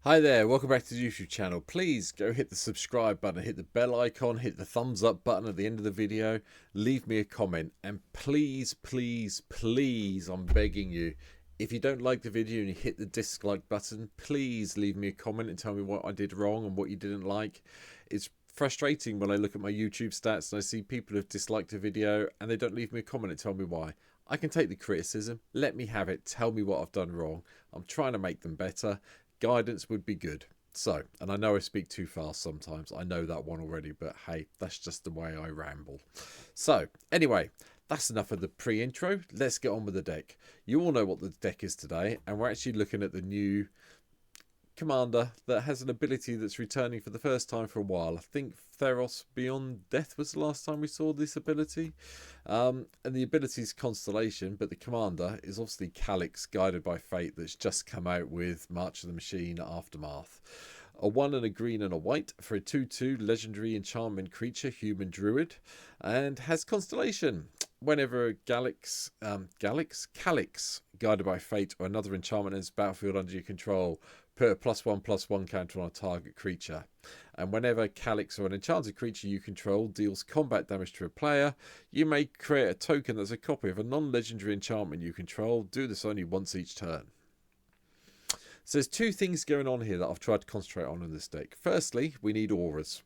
Hi there, welcome back to the YouTube channel. Please go hit the subscribe button, hit the bell icon, hit the thumbs up button at the end of the video, leave me a comment, and please, please, please, I'm begging you, if you don't like the video and you hit the dislike button, please leave me a comment and tell me what I did wrong and what you didn't like. It's frustrating when I look at my YouTube stats and I see people have disliked a video and they don't leave me a comment and tell me why. I can take the criticism, let me have it, tell me what I've done wrong. I'm trying to make them better. Guidance would be good. So, and I know I speak too fast sometimes. I know that one already, but hey, that's just the way I ramble. So, anyway, that's enough of the pre-intro. Let's get on with the deck. You all know what the deck is today, and we're actually looking at the new commander that has an ability that's returning for the first time for a while. I think Theros Beyond Death was the last time we saw this ability. And the ability is Constellation, but the commander is obviously Calix, Guided by Fate, that's just come out with March of the Machine Aftermath. A 1 and a green and a white for a 2/2 legendary enchantment creature, human druid, and has Constellation. Whenever Calix, Guided by Fate, or another enchantment enters battlefield under your control, put a +1/+1 counter on a target creature. And whenever Calix or an enchanted creature you control deals combat damage to a player, you may create a token that's a copy of a non-legendary enchantment you control. Do this only once each turn. So there's two things going on here that I've tried to concentrate on in this deck. Firstly, we need auras.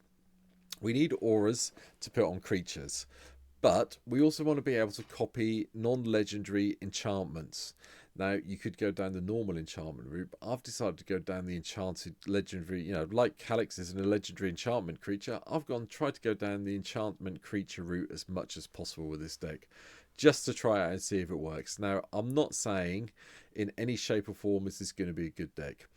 We need auras to put on creatures. But we also want to be able to copy non-legendary enchantments. Now, you could go down the normal enchantment route, but I've decided to go down the enchanted legendary, like Calix is a legendary enchantment creature. I've tried to go down the enchantment creature route as much as possible with this deck, just to try it out and see if it works. Now, I'm not saying in any shape or form this is going to be a good deck.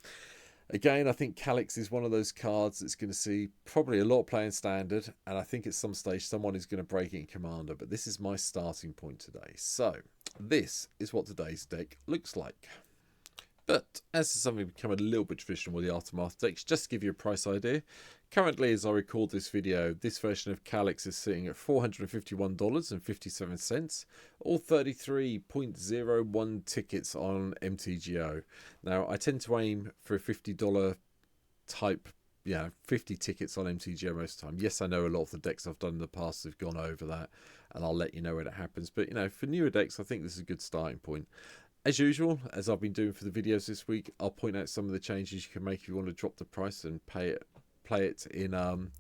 Again, I think Calix is one of those cards that's going to see probably a lot of play in Standard, and I think at some stage someone is going to break it in Commander, but this is my starting point today. So, this is what today's deck looks like. But as is something become a little bit traditional with the Aftermath decks, just to give you a price idea, currently as I record this video, this version of Calix is sitting at $451.57, all 33.01 tickets on MTGO. Now, I tend to aim for a $50 type, 50 tickets on MTGO most of the time. Yes, I know a lot of the decks I've done in the past have gone over that, and I'll let you know when it happens. But, for newer decks, I think this is a good starting point. As usual, as I've been doing for the videos this week, I'll point out some of the changes you can make if you want to drop the price and play it in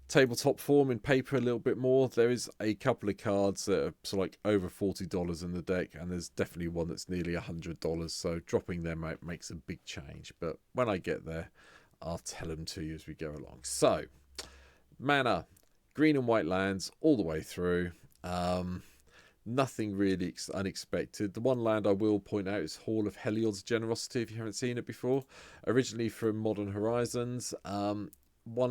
tabletop form in paper a little bit more. There is a couple of cards that are sort of like over $40 in the deck, and there's definitely one that's nearly $100. So dropping them out makes a big change. But when I get there, I'll tell them to you as we go along. So, mana, green and white lands all the way through. Nothing really unexpected. The one land I will point out is Hall of Heliod's Generosity, if you haven't seen it before. Originally from Modern Horizons. 1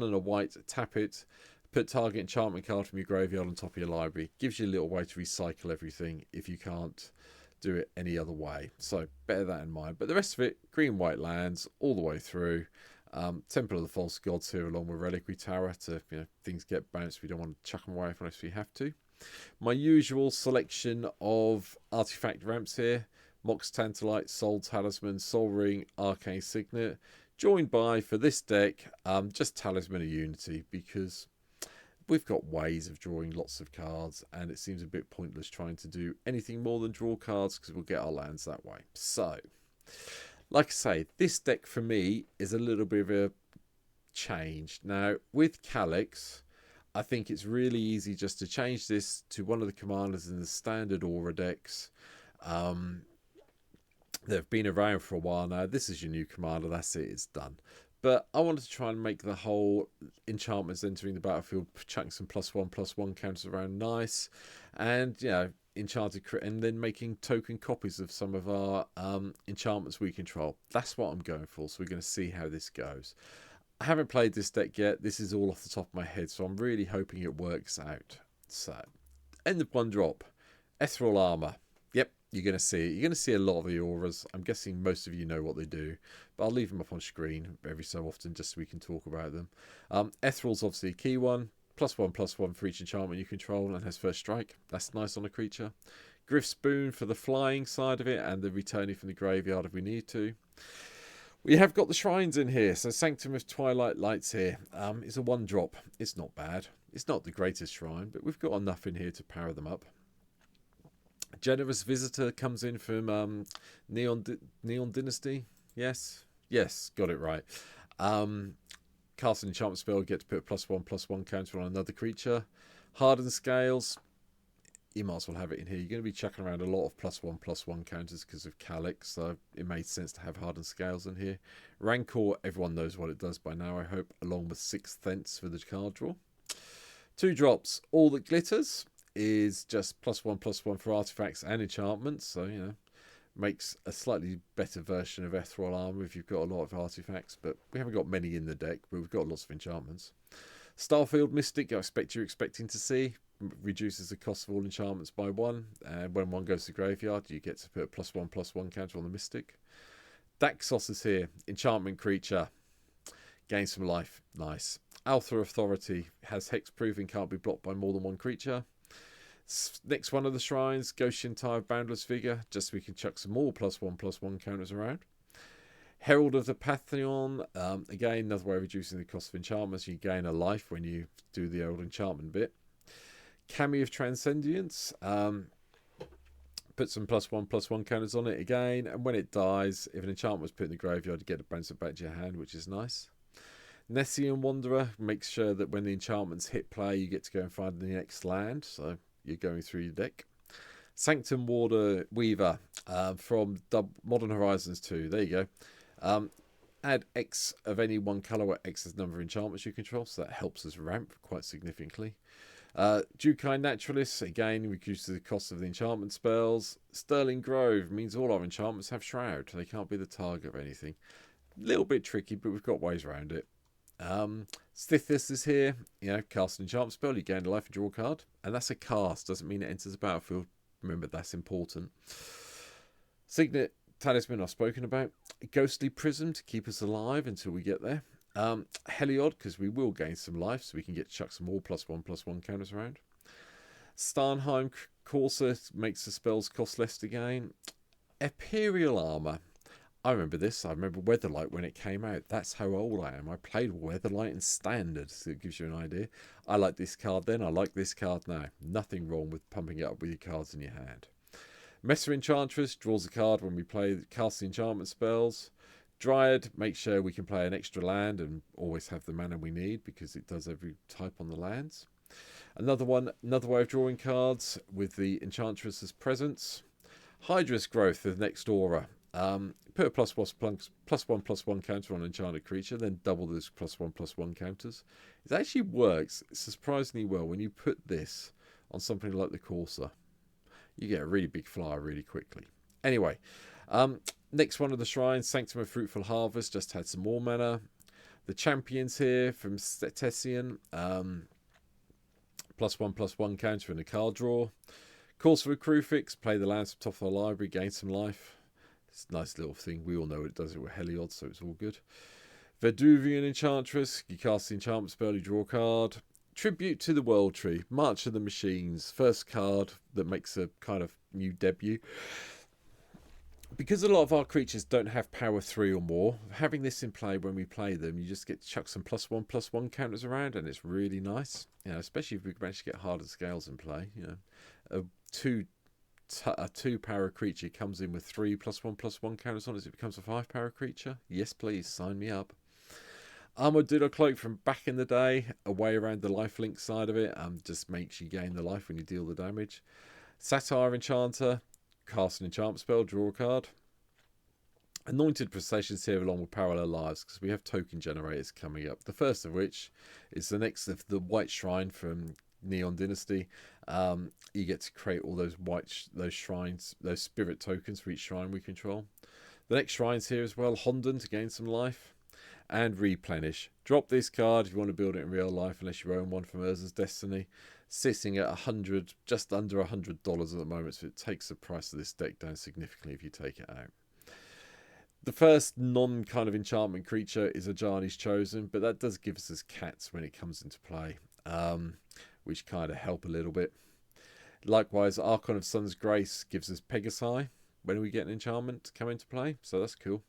and a white, tap it, put target enchantment card from your graveyard on top of your library. Gives you a little way to recycle everything if you can't do it any other way. So bear that in mind. But the rest of it, green white lands all the way through. Temple of the False Gods here along with Reliquary Tower to, things get bounced. We don't want to chuck them away unless we have to. My usual selection of artifact ramps here: Mox Tantalite, Soul Talisman, Soul Ring, Arcane Signet, joined by, for this deck, just Talisman of Unity, because we've got ways of drawing lots of cards and it seems a bit pointless trying to do anything more than draw cards because we'll get our lands that way. So, like I say, this deck for me is a little bit of a change. Now, with Calix, I think it's really easy just to change this to one of the commanders in the standard aura decks. They've been around for a while now. This is your new commander. That's it. It's done. But I wanted to try and make the whole enchantments entering the battlefield, chucking some +1/+1 counters around nice. And, enchanted and then making token copies of some of our enchantments we control. That's what I'm going for. So we're going to see how this goes. I haven't played this deck yet. This is all off the top of my head, so I'm really hoping it works out. So, end of one drop. Ethereal Armor. Yep, you're going to see it. You're going to see a lot of the auras. I'm guessing most of you know what they do, but I'll leave them up on screen every so often just so we can talk about them. Ethereal's obviously a key one. +1/+1 for each enchantment you control and has first strike. That's nice on a creature. Griff's Boon for the flying side of it and the returning from the graveyard if we need to. We have got the shrines in here. So Sanctum of Twilight Lights here. It's a 1-drop. It's not bad. It's not the greatest shrine, but we've got enough in here to power them up. Generous Visitor comes in from Neon Dynasty. Yes, got it right. Cast an enchantment spell, get to put a +1/+1 counter on another creature. Hardened Scales, you might as well have it in here. You're going to be chucking around a lot of +1/+1 counters because of Calix, so it made sense to have Hardened Scales in here. Rancor, everyone knows what it does by now, I hope, along with 6 Thents for the card draw. 2 drops, All That Glitters is just +1/+1 for artifacts and enchantments, so, you know, makes a slightly better version of Ethereal Armor if you've got a lot of artifacts, but we haven't got many in the deck, but we've got lots of enchantments. Starfield Mystic, I expect you're expecting to see, reduces the cost of all enchantments by 1, and when one goes to the graveyard, you get to put a +1/+1 counter on the Mystic. Daxos is here, enchantment creature, gain some life, nice. Alpha Authority has hexproof and can't be blocked by more than 1 creature. Next one of the shrines, Ghost Shintai of Boundless Vigor, just so we can chuck some more +1/+1 counters around. Herald of the Pantheon, again, another way of reducing the cost of enchantments. You gain a life when you do the old enchantment bit. Kami of Transcendience, put some +1/+1 counters on it again, and when it dies, if an enchantment was put in the graveyard, you get to bounce it back to your hand, which is nice. Nessian Wanderer makes sure that when the enchantments hit play, you get to go and find the next land, so you're going through your deck. Sanctum Weaver from Modern Horizons 2. There you go. Add X of any one colour where X is the number of enchantments you control, so that helps us ramp quite significantly. Jukai Naturalist, again, reduces the cost of the enchantment spells. Sterling Grove means all our enchantments have Shroud. They can't be the target of anything. A little bit tricky, but we've got ways around it. Stithis is here. You know, cast an enchantment spell, you gain a life and draw a card. And that's a cast, doesn't mean it enters the battlefield. Remember, that's important. Signet Talisman I've spoken about. Ghostly Prism to keep us alive until we get there. Heliod, because we will gain some life, so we can get chuck some more +1/+1 counters around. Starnheim Corsair makes the spells cost less to gain. Imperial Armor. I remember this. I remember Weatherlight when it came out. That's how old I am. I played Weatherlight in Standard, so it gives you an idea. I like this card then. I like this card now. Nothing wrong with pumping it up with your cards in your hand. Messer Enchantress draws a card when we play cast the enchantment spells. Dryad makes sure we can play an extra land and always have the mana we need because it does every type on the lands. Another way of drawing cards with the Enchantress's presence. Hydra's Growth, the next aura. Put a +1/+1 counter on an enchanted creature, then double those +1/+1 counters. It actually works surprisingly well when you put this on something like the Corsair. You get a really big flyer really quickly. Anyway, next one of the shrines, Sanctum of Fruitful Harvest, just had some more mana. The champions here from Tessian, +1/+1 counter in the card draw. Course of a Crucifix, play the lands top of the library, gain some life. It's a nice little thing. We all know it does it with Heliod, so it's all good. Veduvian Enchantress, you cast the enchantment spell, you draw a card. Tribute to the World Tree, March of the Machines, first card that makes a kind of new debut. Because a lot of our creatures don't have power 3 or more, having this in play when we play them, you just get to chuck some +1/+1 counters around, and it's really nice. You know, especially if we manage to get Hardened Scales in play. You know, a 2 power creature comes in with 3 +1/+1 counters on it. It becomes a 5 power creature. Yes, please sign me up. Armadillo Cloak from back in the day, a way around the lifelink side of it, just makes you gain the life when you deal the damage. Satire Enchanter, cast an enchantment spell, draw a card. Anointed Processions here along with Parallel Lives, because we have token generators coming up. The first of which is the next of the White Shrine from Neon Dynasty. You get to create all those shrines, those spirit tokens for each shrine we control. The next shrine's here as well, Honden to gain some life. And Replenish. Drop this card if you want to build it in real life, unless you own one from Urza's Destiny. Sitting at $100, just under $100 at the moment, so it takes the price of this deck down significantly if you take it out. The first non-kind of enchantment creature is Ajani's Chosen, but that does give us cats when it comes into play, which kind of help a little bit. Likewise, Archon of Sun's Grace gives us Pegasi when we get an enchantment to come into play, so that's cool.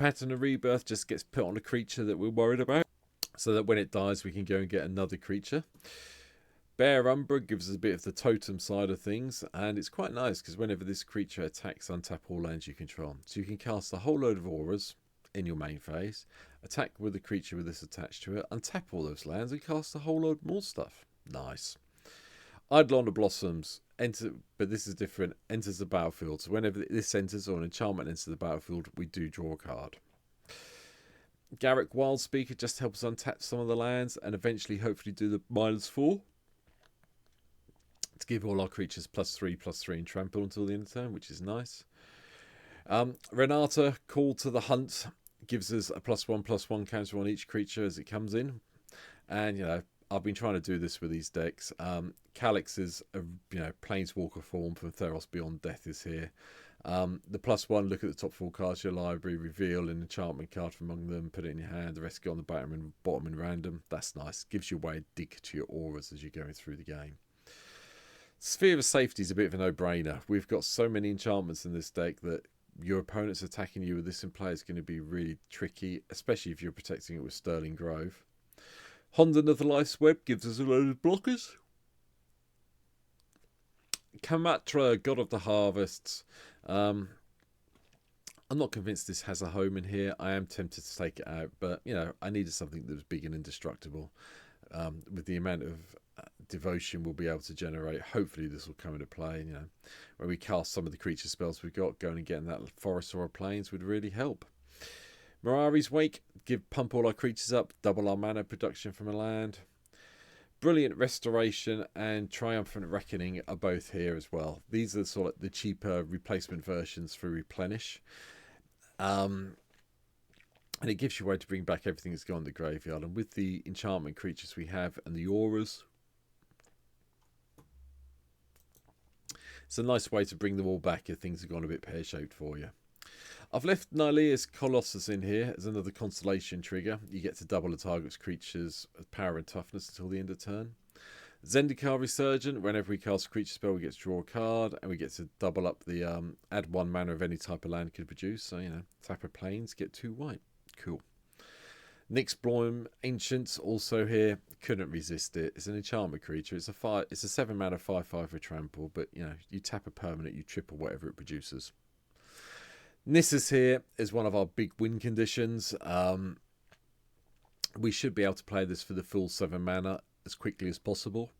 Pattern of Rebirth just gets put on a creature that we're worried about, so that when it dies we can go and get another creature. Bear Umbra gives us a bit of the totem side of things, and it's quite nice because whenever this creature attacks, untap all lands you control. So you can cast a whole load of auras in your main phase, attack with a creature with this attached to it, untap all those lands, and cast a whole load more stuff. Nice. Eidolon of Blossoms, but this is different, enters the battlefield. So whenever this enters or an enchantment enters the battlefield, we do draw a card. Garruk Wildspeaker just helps us untap some of the lands and eventually hopefully do the -4. To give all our creatures +3/+3 and trample until the end of the turn, which is nice. Renata, Call to the Hunt, gives us a +1/+1 counter on each creature as it comes in. And, you know, I've been trying to do this with these decks. Calix is a planeswalker form from Theros Beyond Death is here. The +1, look at the top 4 cards of your library, reveal an enchantment card from among them, put it in your hand, the rest go on the bottom in random. That's nice. Gives you a way to dig to your auras as you're going through the game. Sphere of Safety is a bit of a no-brainer. We've got so many enchantments in this deck that your opponent's attacking you with this in play is going to be really tricky, especially if you're protecting it with Sterling Grove. Honden of the Life's Web gives us a load of blockers. Kamatra, God of the Harvests. I'm not convinced this has a home in here. I am tempted to take it out, but, you know, I needed something that was big and indestructible. With the amount of devotion we'll be able to generate, hopefully this will come into play. You know, when we cast some of the creature spells we've got, going and getting that forest or plains would really help. Mirari's Wake, pump all our creatures up, double our mana production from a land. Brilliant Restoration and Triumphant Reckoning are both here as well. These are sort of the cheaper replacement versions for Replenish. And it gives you a way to bring back everything that's gone in the graveyard. And with the enchantment creatures we have and the auras, it's a nice way to bring them all back if things have gone a bit pear-shaped for you. I've left Nylea's Colossus in here as another constellation trigger. You get to double a target's creature's power and toughness until the end of turn. Zendikar Resurgent, whenever we cast a creature spell, we get to draw a card, and we get to double up the add 1 mana of any type of land could produce. So, you know, tap a plains, get 2 white. Cool. Nyxbloom Ancients also here. Couldn't resist it. It's an enchantment creature. It's a 7 mana 5/5 for trample, but you know, you tap a permanent, you triple whatever it produces. Nissus here is one of our big win conditions. We should be able to play this for the full 7 mana as quickly as possible,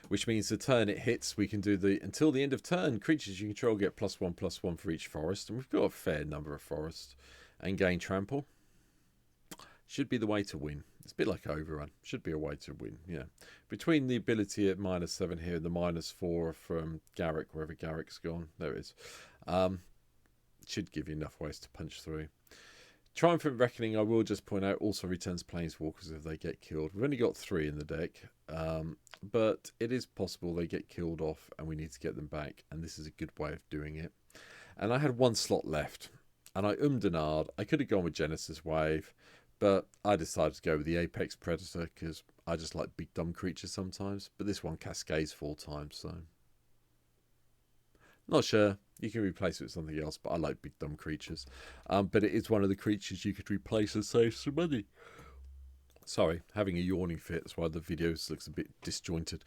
which means the turn it hits, we can do until the end of turn, creatures you control get +1/+1 for each forest, and we've got a fair number of forests, and gain trample. Should be the way to win. It's a bit like Overrun. Should be a way to win, yeah. Between the ability at -7 here and the -4 from Garruk, wherever Garruk's gone, there it is. Should give you enough ways to punch through. Triumphant Reckoning, I will just point out, also returns planeswalkers if they get killed. We've only got 3 in the deck, but it is possible they get killed off and we need to get them back, and this is a good way of doing it. And I had 1 slot left, and I and ahed. I could have gone with Genesis Wave, but I decided to go with the Apex Predator because I just like big dumb creatures sometimes, but this one cascades 4 times, so not sure. You can replace it with something else, but I like big dumb creatures. But it is one of the creatures you could replace and save some money. Sorry, having a yawning fit. That's why the video looks a bit disjointed.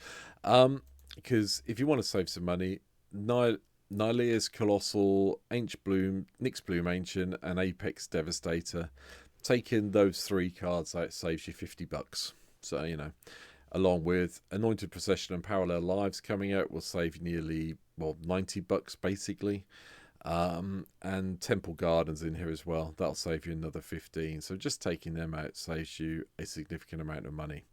Because if you want to save some money, Nylea's Colossal, Nyxbloom Ancient, and Apex Devastator. Taking those 3 cards out saves you $50. So, you know, along with Anointed Procession and Parallel Lives coming out will save you nearly, well, $90 basically. And Temple Gardens in here as well. That'll save you another 15. So just taking them out saves you a significant amount of money.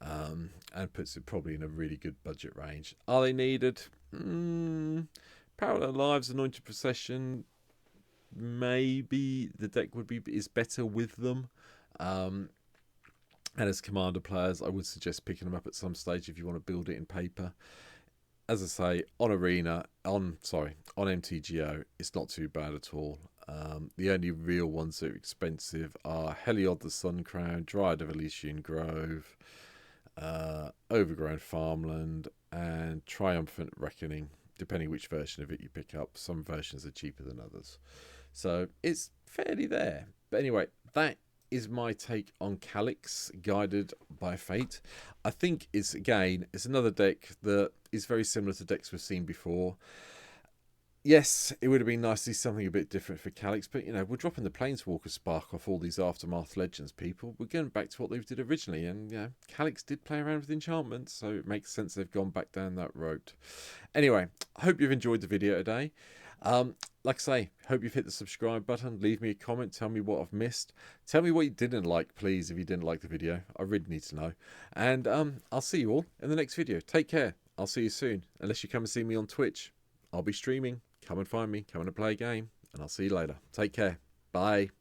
And puts it probably in a really good budget range. Are they needed? Parallel Lives, Anointed Procession, maybe the deck is better with them. And as commander players, I would suggest picking them up at some stage if you want to build it in paper. As I say, on MTGO, it's not too bad at all. The only real ones that are expensive are Heliod the Suncrown, Dryad of Elysian Grove, Overgrown Farmland, and Triumphant Reckoning, depending which version of it you pick up. Some versions are cheaper than others. So it's fairly there. But anyway, that is my take on Calix, guided by fate. I think it's another deck that is very similar to decks we've seen before. Yes, it would have been nice to see something a bit different for Calix, but you know, we're dropping the Planeswalker spark off all these Aftermath Legends people. We're going back to what they did originally, and you know, Calix did play around with enchantments, so it makes sense they've gone back down that road. Anyway, I hope you've enjoyed the video today. Like I say, hope you've hit the subscribe button. Leave me a comment, tell me what I've missed. Tell me what you didn't like, please, if you didn't like the video. I really need to know. And I'll see you all in the next video. Take care. I'll see you soon. Unless you come and see me on Twitch, I'll be streaming. Come and find me, come and play a game, and I'll see you later. Take care. Bye.